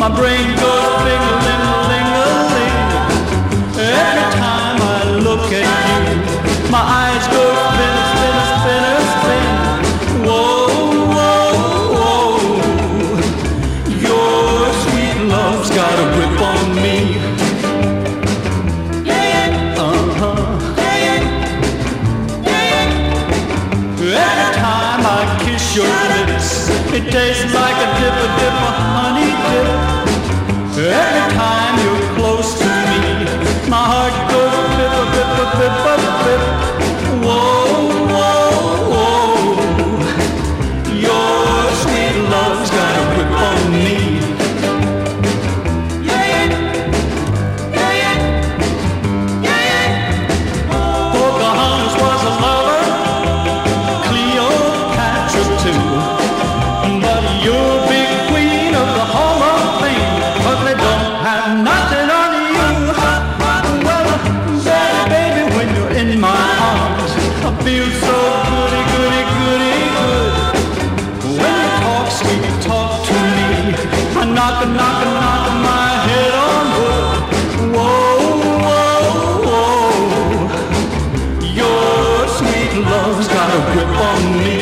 My brain goes ling-a-ling-a-ling-a-ling. Every time I look at you, my eyes go spinning, spinning, spinning, spinning. Whoa, whoa, whoa. Your sweet love's got a grip on me. Every time I kiss your lips, it tastes like a dip, a honey dip. Every time you're close to me, my heart goes bip, a bip, a bip, a bip. Whoa, whoa, whoa. Your sweet love's got a grip on me. Pocahontas was a lover, Cleopatra too. But you're big queen of the Hall of Fame, 'cause they don't have nothing on you. Well, baby, when you're in my arms, I feel so goody, goody, goody, good. When you talk sweet talk to me, I knock my head on wood. Whoa, whoa, whoa. Your sweet love's got a grip on me.